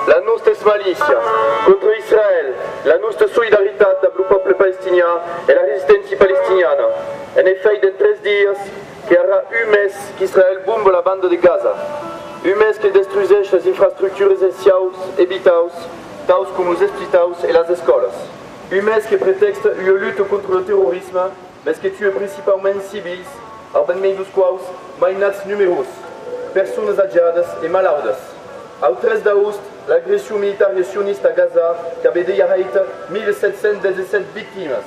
La nostra malicia contro Israele, la nostra solidaritat amb el poble palestinià e la resistència palestiniana. En efecte, en 3 dies que hi haurà un mes qu'Israël bomba la banda de Gaza, un mes que destruiseix les infraestructures essencials e vitals, tals com els hospitals e les escoles. Un mes que pretexte una lluita contra el terrorisme, mas que tua principalment civils, al meio dos quals mainats numerosos, persones atiades e malaltes. Al 3 d'agost, l'agressió militar sionista a Gaza que havia deixat 1.717 víctimes,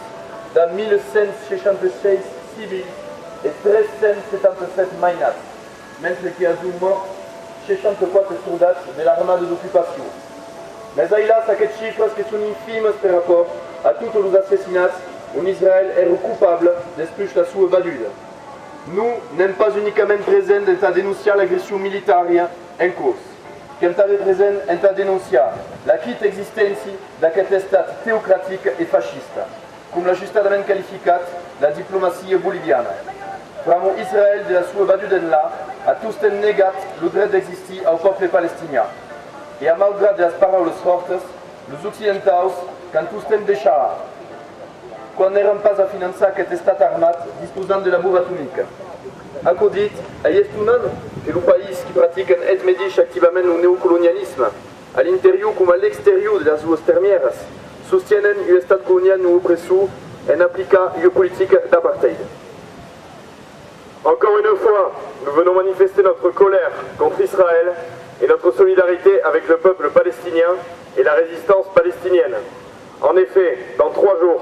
de 1.166 civils i 377 mainats, mentre que ha mort 64 soldats de l'armada d'ocupació. Mas ailas aquestes xifres que són infimes per rapport a tots els assassinats on Israel era culpable després de la sua baduda. Nous n'aimons pas uniquement présents à dénoncer l'agression militaire en cours. Qu'elle est présent à dénoncer la quitte existence d'aquest estat théocratique et fasciste, comme l'a justament qualifié la diplomatie boliviana. Pramo Israël de la sua baduda a tous negat le droit d'exister au peuple palestinien. Et à malgré les paroles fortes, les occidentaux, quand tous deixarà, quan n'eren pas a finançar aquest estat armat disposant de la bomba atòmica. Acodit, és estonant que el país qui pratiquen et medix activament el neocolonialisme, a l'interior com a l'exterior de les dues termieres, sostienen un estat colonial no opressor en appliquant une politique d'apartheid. Encore une fois, nous venons manifester notre colère contre Israël et notre solidarité avec le peuple palestinien et la résistance palestinienne. En effet, dans 3 jours,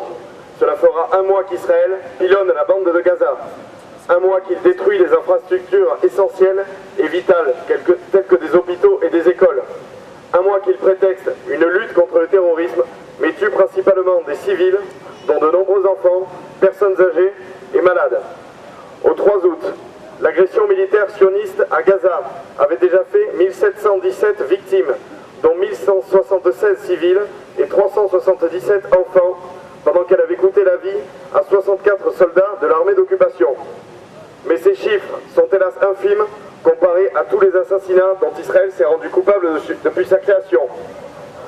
cela fera 1 mois qu'Israël pilonne la bande de Gaza, 1 mois qu'il détruit les infrastructures essentielles et vitales telles que des hôpitaux et des écoles, 1 mois qu'il prétexte une lutte contre le terrorisme, mais tue principalement des civils, dont de nombreux enfants, personnes âgées et malades. Au 3 août, l'agression militaire sioniste à Gaza avait déjà fait 1717 victimes, dont 1176 civils et 377 enfants, pendant qu'elle avait coûté la vie à 64 soldats de l'armée d'occupation. Mais ces chiffres sont hélas infimes comparés à tous les assassinats dont Israël s'est rendu coupable depuis sa création.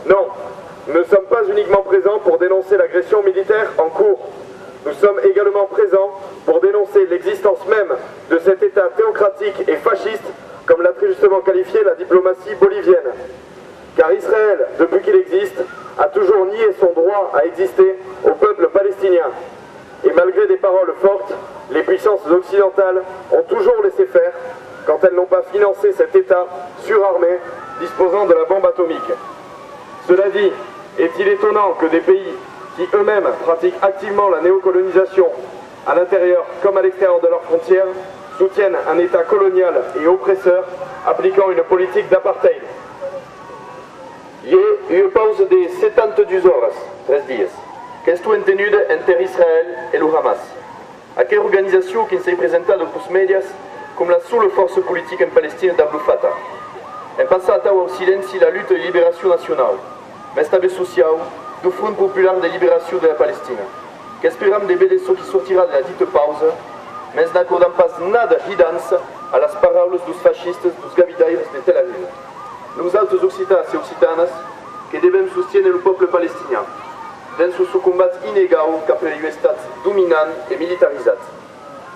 Non, nous ne sommes pas uniquement présents pour dénoncer l'agression militaire en cours. Nous sommes également présents pour dénoncer l'existence même de cet État théocratique et fasciste, comme l'a très justement qualifié la diplomatie bolivienne. Car Israël, depuis qu'il existe, a toujours nié son droit à exister au peuple palestinien. Et malgré des paroles fortes, les puissances occidentales ont toujours laissé faire quand elles n'ont pas financé cet État surarmé disposant de la bombe atomique. Cela dit, est-il étonnant que des pays qui eux-mêmes pratiquent activement la néocolonisation, à l'intérieur comme à l'extérieur de leurs frontières, soutiennent un État colonial et oppresseur appliquant une politique d'apartheid? Hi ha una pausa de 72 horas, 3 dies, que estuvo entenida entre Israel et le Hamas. Aquella organizació que s'ha presentat als medios com la sola força política en Palestina d'Abu Fatah. En passat au silenci la lluita de liberació nacional, mas també social, du Front Popular de Liberació de la Palestina, que esperam de veure ce qui sortirà de la dita pausa, mas n'acordam pas nada ridança a les paraules dos fascistes dos gavidaires de Tel Aviv. Nosaltres occitans e occitanes que devem sostenir el poble palestinià dins el seu combat inegal cap a un estat dominant e militaritzat,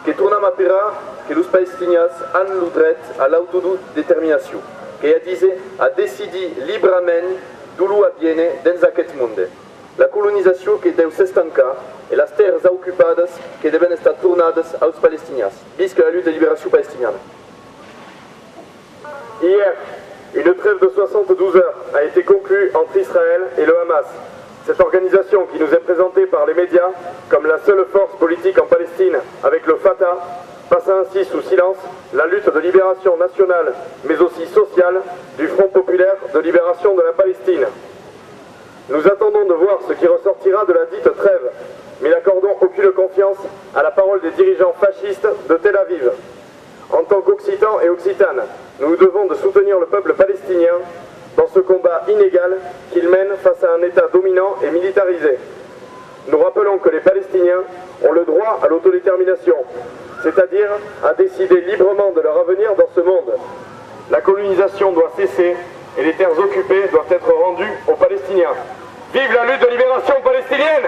que tornam a esperar que els palestinians han el dret a l'autodeterminació, que ja dice a decidir lliurement d'on adviene dins aquest món. La colonització que deu s'estancar et les terres ocupades que deven estar tornades als palestinians. Visca la lutte de libération palestinienne. Hier, une trêve de 72 heures a été conclue entre Israël et le Hamas. Cette organisation qui nous est présentée par les médias comme la seule force politique en Palestine avec le Fatah passe ainsi sous silence la lutte de libération nationale mais aussi sociale du Front Populaire de Libération de la Palestine. Nous attendons de voir ce qui ressortira de la dite trêve, mais n'accordons aucune confiance à la parole des dirigeants fascistes de Tel Aviv. En tant qu'Occitans et Occitanes, nous nous devons de soutenir le peuple palestinien dans ce combat inégal qu'il mène face à un État dominant et militarisé. Nous rappelons que les Palestiniens ont le droit à l'autodétermination, c'est-à-dire à décider librement de leur avenir dans ce monde. La colonisation doit cesser et les terres occupées doivent être rendues aux Palestiniens. Vive la lutte de libération palestinienne!